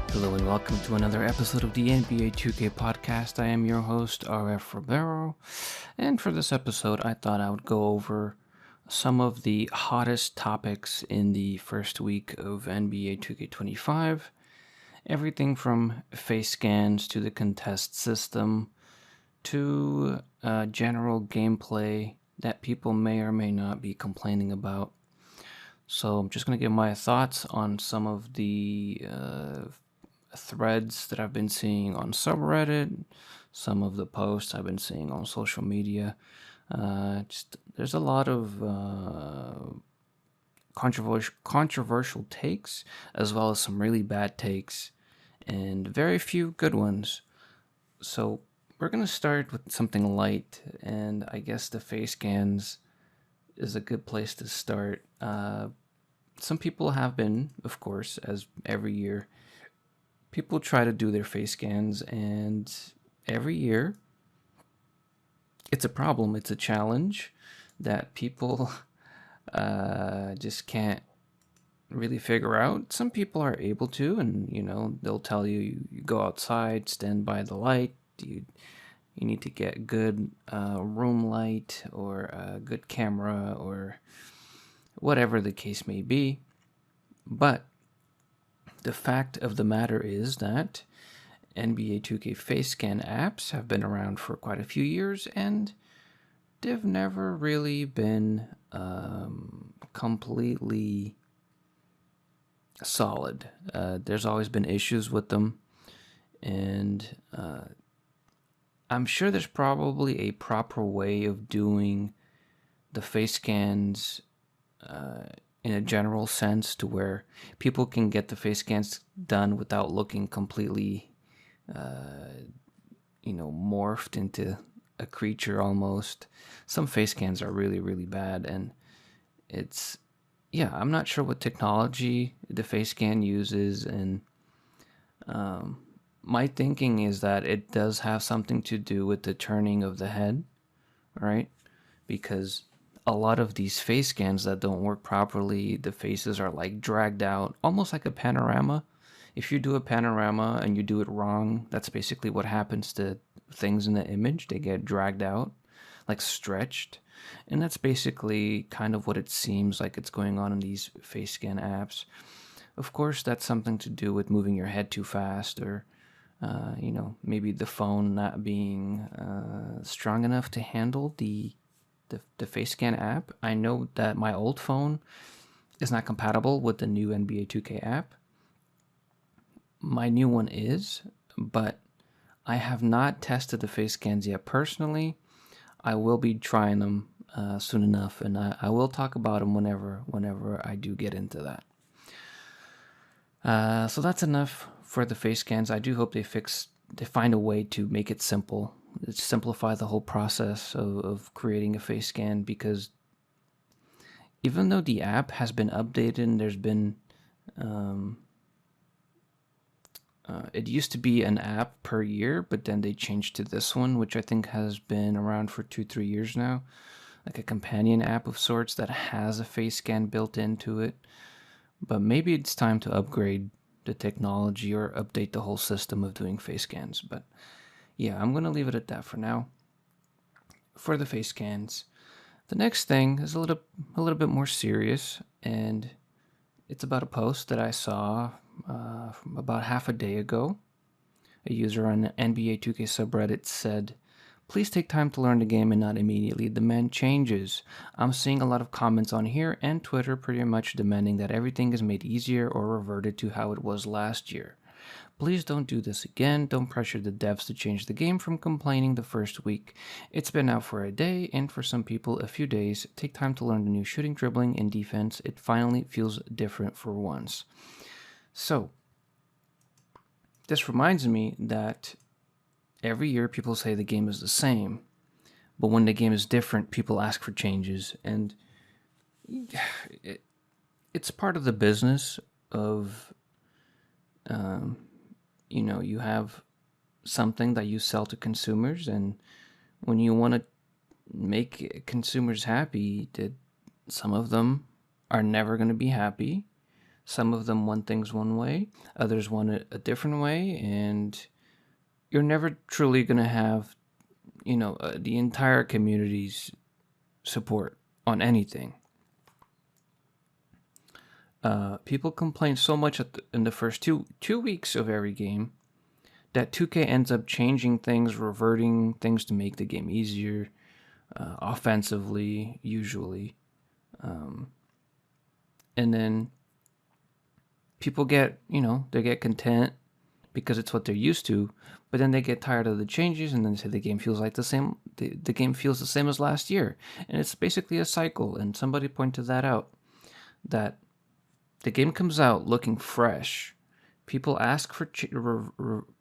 Hello and welcome to another episode of the NBA 2K podcast. I am your host, RF Ribeiro, and for this episode, I thought I would go over some of the hottest topics in the first week of NBA 2K25. Everything from face scans to the contest system to general gameplay that people may or may not be complaining about. So I'm just going to give my thoughts on some of the threads that I've been seeing on subreddit, some of the posts I've been seeing on social media. There's a lot of controversial takes, as well as some really bad takes, and very few good ones. So we're gonna start with something light, and I guess the face scans is a good place to start. Some people have been, of course, as every year, people try to do their face scans, and every year it's a problem. It's a challenge that people just can't really figure out. Some people are able to, and they'll tell you go outside, stand by the light. You need to get good room light or a good camera or whatever the case may be. But the fact of the matter is that NBA 2K face scan apps have been around for quite a few years, and they've never really been completely solid. There's always been issues with them, and I'm sure there's probably a proper way of doing the face scans in a general sense, to where people can get the face scans done without looking completely, morphed into a creature almost. Some face scans are really, really bad, and I'm not sure what technology the face scan uses, and my thinking is that it does have something to do with the turning of the head, right? Because a lot of these face scans that don't work properly, the faces are like dragged out, almost like a panorama. If you do a panorama and you do it wrong, that's basically what happens to things in the image. They get dragged out, like stretched. And that's basically kind of what it seems like it's going on in these face scan apps. Of course, that's something to do with moving your head too fast, or maybe the phone not being strong enough to handle the face scan app. I know that my old phone is not compatible with the new NBA 2K app. My new one is, but I have not tested the face scans yet personally. I will be trying them soon enough, and I will talk about them whenever I do get into that. So that's enough for the face scans. I do hope they find a way to make it simple, simplify the whole process of creating a face scan, because even though the app has been updated and there's been it used to be an app per year, but then they changed to this one, which I think has been around for 2-3 years now, like a companion app of sorts that has a face scan built into it. But maybe it's time to upgrade the technology or update the whole system of doing face scans. But yeah, I'm going to leave it at that for now. For the face scans, the next thing is a little bit more serious, and it's about a post that I saw about half a day ago. A user on the NBA 2K subreddit said, "Please take time to learn the game and not immediately demand changes. I'm seeing a lot of comments on here and Twitter pretty much demanding that everything is made easier or reverted to how it was last year. Please don't do this again. Don't pressure the devs to change the game from complaining the first week. It's been out for a day, and for some people a few days. Take time to learn the new shooting, dribbling, and defense. It finally feels different for once." So, this reminds me that every year people say the game is the same, but when the game is different, people ask for changes, and it's part of the business of, you have something that you sell to consumers, and when you want to make consumers happy, that some of them are never going to be happy. Some of them want things one way, others want it a different way, and you're never truly going to have, the entire community's support on anything. People complain so much in the first two weeks of every game that 2K ends up changing things, reverting things to make the game easier, offensively, usually. And then people get, they get content because it's what they're used to, but then they get tired of the changes and then they say the game feels like the same. The game feels the same as last year. And it's basically a cycle. And somebody pointed that out, that the game comes out looking fresh. People ask for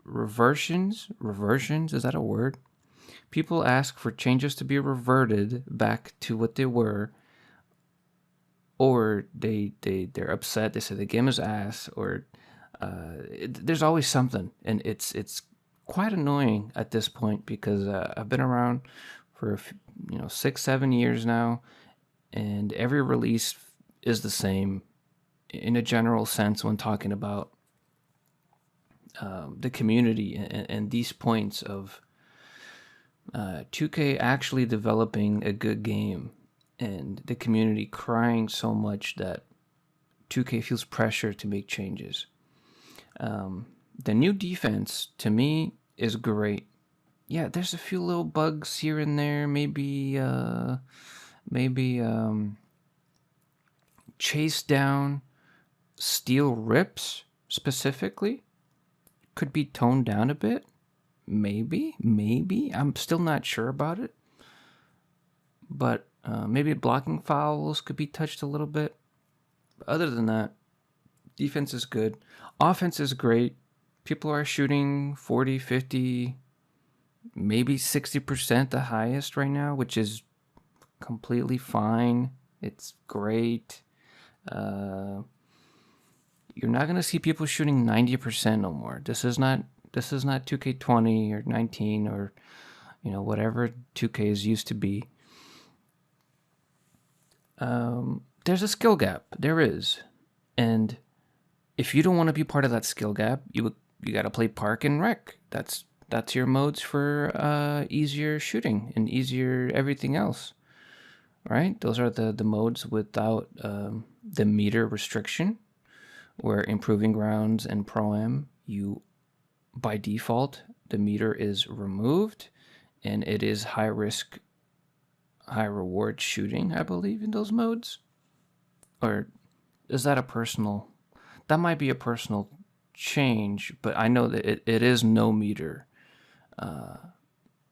reversions. Reversions, is that a word? People ask for changes to be reverted back to what they were, or they're upset. They say the game is ass, or there's always something, and it's quite annoying at this point because I've been around for 6-7 years now, and every release is the same in a general sense when talking about the community and these points of 2K actually developing a good game and the community crying so much that 2K feels pressure to make changes. The new defense, to me, is great. Yeah, there's a few little bugs here and there. Maybe chase down steel rips specifically could be toned down a bit. Maybe. I'm still not sure about it. But maybe blocking fouls could be touched a little bit. Other than that, defense is good. Offense is great. People are shooting 40, 50, maybe 60% the highest right now, which is completely fine. It's great. You're not going to see people shooting 90% no more. This is not 2K20 or 19 or whatever 2K is used to be. There's a skill gap. There is. And if you don't want to be part of that skill gap, you got to play Park and Rec. That's your modes for easier shooting and easier everything else. Right? Those are the modes without the meter restriction, where Improving Grounds and Pro-Am, by default, the meter is removed, and it is high risk, high reward shooting, I believe, in those modes. Or is that that might be a personal change, but I know that it is no meter.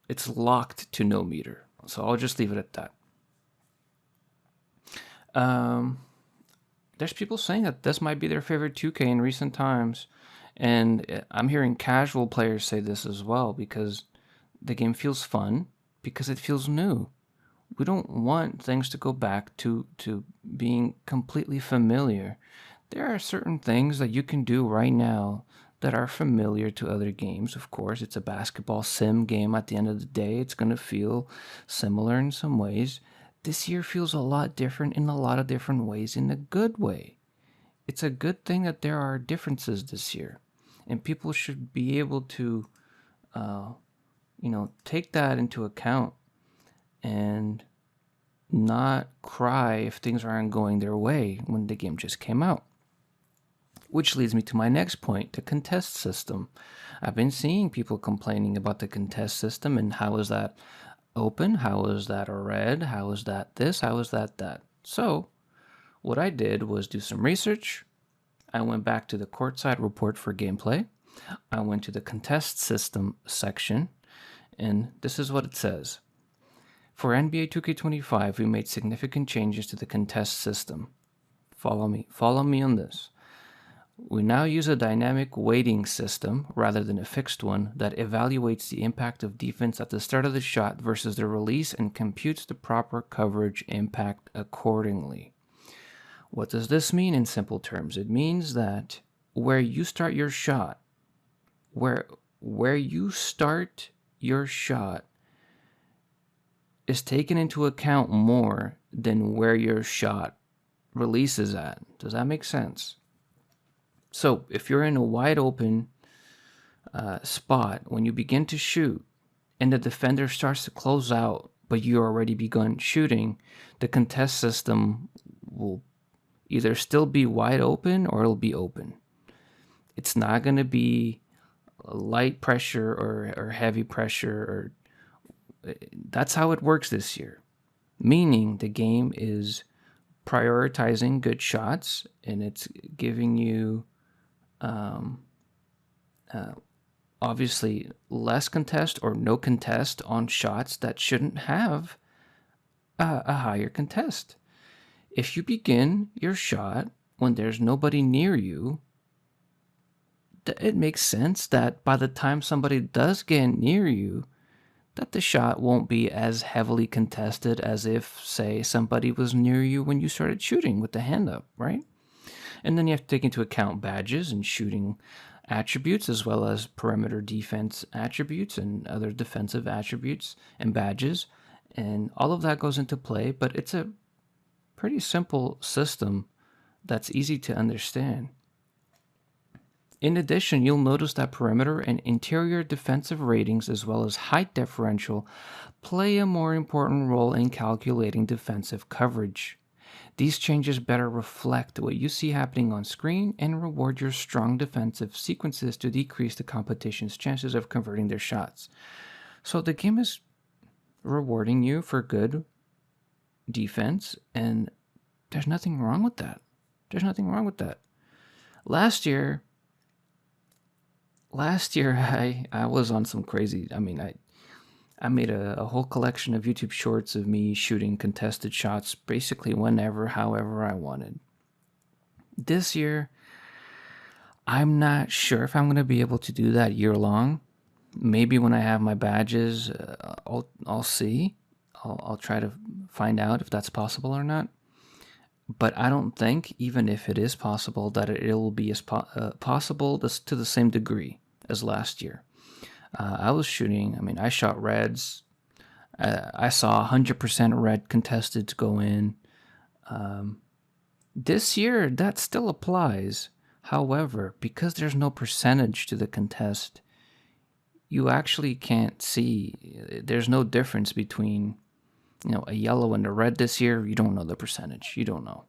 It's locked to no meter, so I'll just leave it at that. There's people saying that this might be their favorite 2K in recent times, and I'm hearing casual players say this as well, because the game feels fun, because it feels new. We don't want things to go back to being completely familiar. There are certain things that you can do right now that are familiar to other games. Of course, it's a basketball sim game at the end of the day. It's going to feel similar in some ways. This year feels a lot different in a lot of different ways, in a good way. It's a good thing that there are differences this year, and people should be able to, take that into account and not cry if things aren't going their way when the game just came out. Which leads me to my next point, the contest system. I've been seeing people complaining about the contest system and how is that open? How is that red? How is that this? How is that that? So, what I did was do some research. I went back to the courtside report for gameplay. I went to the contest system section, and this is what it says. For NBA 2K25, we made significant changes to the contest system. Follow me on this. We now use a dynamic weighting system rather than a fixed one that evaluates the impact of defense at the start of the shot versus the release and computes the proper coverage impact accordingly. What does this mean in simple terms? It means that where you start your shot, is taken into account more than where your shot releases at. Does that make sense? So if you're in a wide open spot, when you begin to shoot and the defender starts to close out, but you already begun shooting, the contest system will either still be wide open or it'll be open. It's not going to be light pressure or heavy pressure, or that's how it works this year. Meaning the game is prioritizing good shots and it's giving you obviously less contest or no contest on shots that shouldn't have a higher contest. If you begin your shot when there's nobody near you, it makes sense that by the time somebody does get near you, that the shot won't be as heavily contested as if, say, somebody was near you when you started shooting with the hand up, right? And then you have to take into account badges and shooting attributes, as well as perimeter defense attributes and other defensive attributes and badges. And all of that goes into play, but it's a pretty simple system that's easy to understand. In addition, you'll notice that perimeter and interior defensive ratings, as well as height differential, play a more important role in calculating defensive coverage. These changes better reflect what you see happening on screen and reward your strong defensive sequences to decrease the competition's chances of converting their shots. So the game is rewarding you for good defense, and there's nothing wrong with that. There's nothing wrong with that. Last year I was on some crazy, I made a whole collection of YouTube shorts of me shooting contested shots basically whenever, however I wanted. This year, I'm not sure if I'm going to be able to do that year long. Maybe when I have my badges, I'll see. I'll try to find out if that's possible or not. But I don't think, even if it is possible, that it will be as possible to the same degree as last year. I was shooting, I shot reds. I saw 100% red contested go in. This year, that still applies. However, because there's no percentage to the contest, you actually can't see. There's no difference between, a yellow and a red this year. You don't know the percentage. You don't know.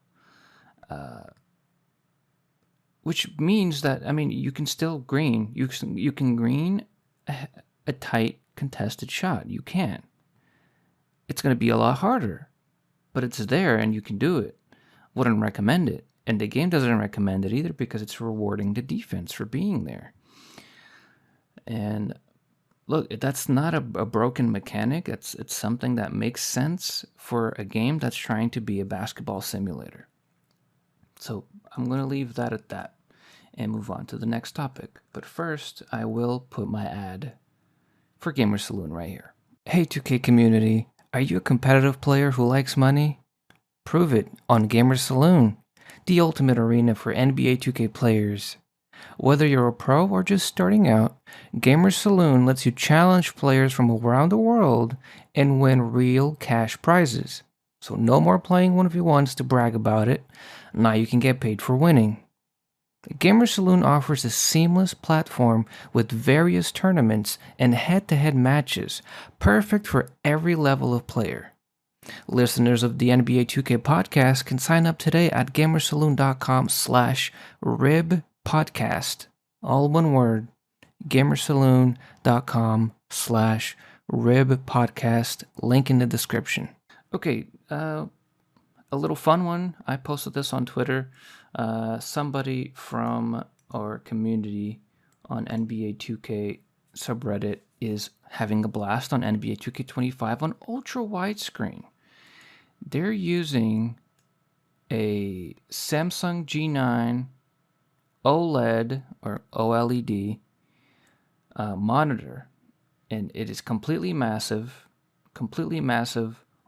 Which means that, you can still green. You can green a tight contested shot. You can. It's going to be a lot harder, but it's there and you can do it. Wouldn't recommend it. And the game doesn't recommend it either because it's rewarding the defense for being there. And look, that's not a broken mechanic. It's something that makes sense for a game that's trying to be a basketball simulator. So I'm going to leave that at that and move on to the next topic. But first, I will put my ad for Gamer Saloon right here. Hey 2K community, are you a competitive player who likes money? Prove it on Gamer Saloon, the ultimate arena for NBA 2K players. Whether you're a pro or just starting out, Gamer Saloon lets you challenge players from around the world and win real cash prizes. So no more playing 1v1s to brag about it. Now you can get paid for winning. Gamer Saloon offers a seamless platform with various tournaments and head-to-head matches, perfect for every level of player. Listeners of the NBA 2K podcast can sign up today at gamersaloon.com/ribpodcast. All one word, gamersaloon.com/ribpodcast. Link in the description. Okay, a little fun one. I posted this on Twitter. Somebody from our community on NBA 2K subreddit is having a blast on NBA 2K25 on ultra widescreen. They're using a Samsung G9 OLED or OLED monitor, and it is completely massive,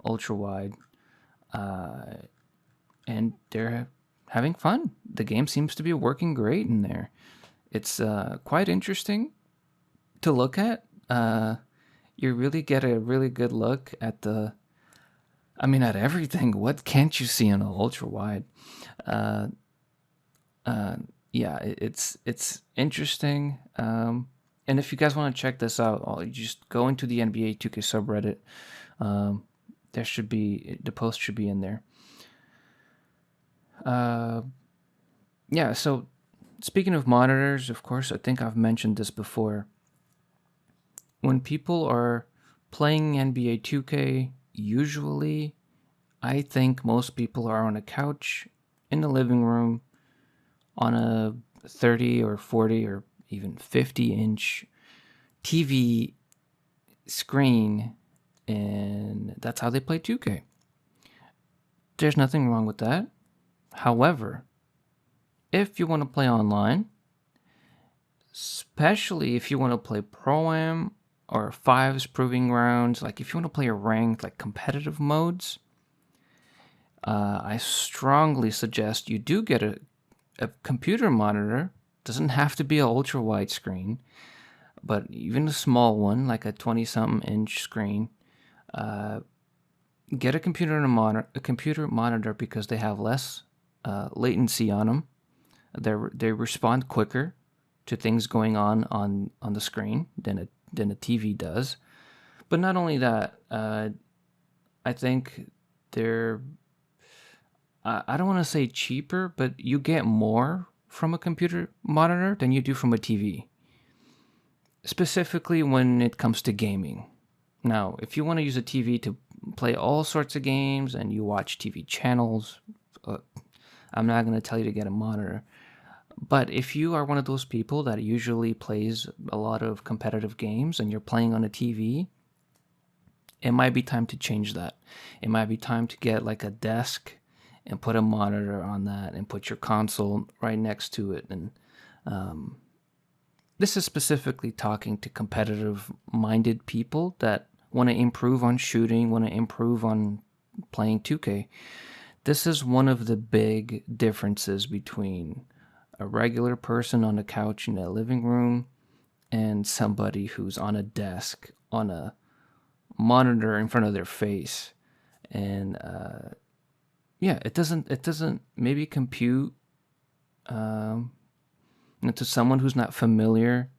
ultra wide, and they're having fun. The game seems to be working great in there. It's quite interesting to look at. You really get a really good look at at everything. What can't you see on an ultra wide? yeah, it's interesting. And if you guys want to check this out, you just go into the NBA 2K subreddit. Um, there should be the post should be in there. Uh, yeah. So speaking of monitors, of course, I think I've mentioned this before. When people are playing NBA 2K, usually I think most people are on a couch in the living room on a 30 or 40 or even 50-inch TV screen, and that's how they play 2K. There's nothing wrong with that. However, if you want to play online, especially if you want to play Pro-Am or fives proving grounds, like if you want to play a ranked, like competitive modes, I strongly suggest you do get a computer monitor. Doesn't have to be an ultra wide screen, but even a small one, like a 20-something inch screen. Get a computer and a computer monitor because they have less latency on them. They respond quicker to things going on the screen than a TV does. But not only that, I think they're I don't want to say cheaper, but you get more from a computer monitor than you do from a TV. Specifically when it comes to gaming. Now, if you want to use a TV to play all sorts of games and you watch TV channels, I'm not going to tell you to get a monitor. But if you are one of those people that usually plays a lot of competitive games and you're playing on a TV, it might be time to change that. It might be time to get like a desk and put a monitor on that and put your console right next to it. And this is specifically talking to competitive minded people that want to improve on shooting, want to improve on playing 2K. This is one of the big differences between a regular person on a couch in a living room and somebody who's on a desk on a monitor in front of their face. And yeah, it doesn't maybe compute to someone who's not familiar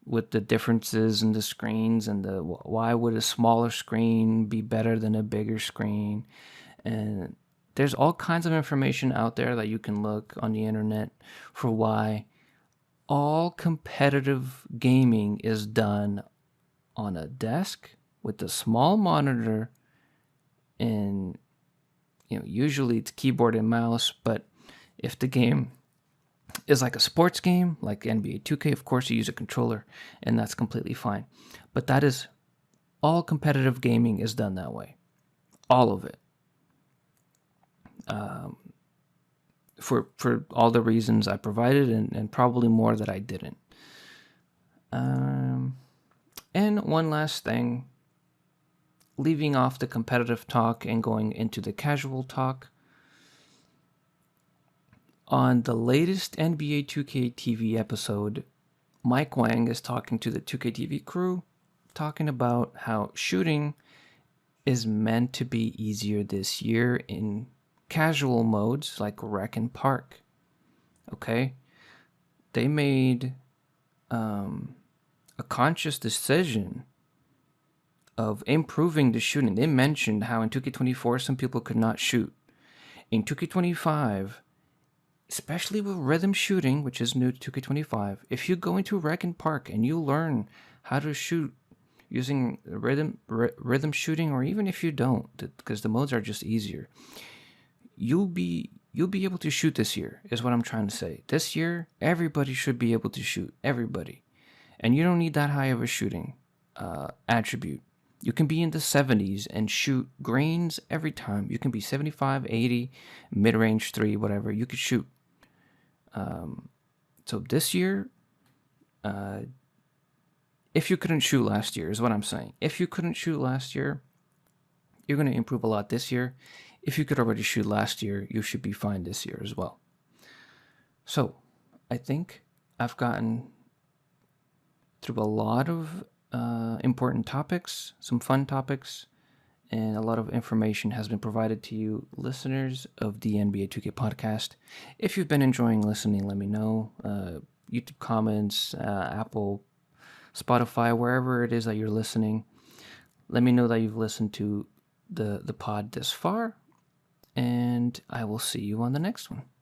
with the differences in the screens and the why would a smaller screen be better than a bigger screen. And there's all kinds of information out there that you can look on the internet for why all competitive gaming is done on a desk with a small monitor, and usually it's keyboard and mouse. But if the game is like a sports game like NBA 2K, of course you use a controller, and that's completely fine. But that is all competitive gaming is done that way, all of it. For all the reasons I provided, and probably more that I didn't. And one last thing, leaving off the competitive talk and going into the casual talk. On the latest NBA 2K TV episode, Mike Wang is talking to the 2K TV crew, talking about how shooting is meant to be easier this year in casual modes like Rec and Park. Okay? They made a conscious decision of improving the shooting. They mentioned how in 2K24 some people could not shoot. In 2K25, especially with rhythm shooting, which is new to 2K25, if you go into Rec and Park and you learn how to shoot using rhythm shooting, or even if you don't, because the modes are just easier, you'll be able to shoot this year, is what I'm trying to say. This year, everybody should be able to shoot. Everybody. And you don't need that high of a shooting attribute. You can be in the 70s and shoot greens every time. You can be 75, 80, mid-range 3, whatever. You could shoot. So this year, if you couldn't shoot last year, is what I'm saying. If you couldn't shoot last year, you're going to improve a lot this year. If you could already shoot last year, you should be fine this year as well. So, I think I've gotten through a lot of important topics, some fun topics, and a lot of information has been provided to you, listeners of the NBA 2K podcast. If you've been enjoying listening, let me know. YouTube comments, Apple, Spotify, wherever it is that you're listening. Let me know that you've listened to the pod this far, and I will see you on the next one.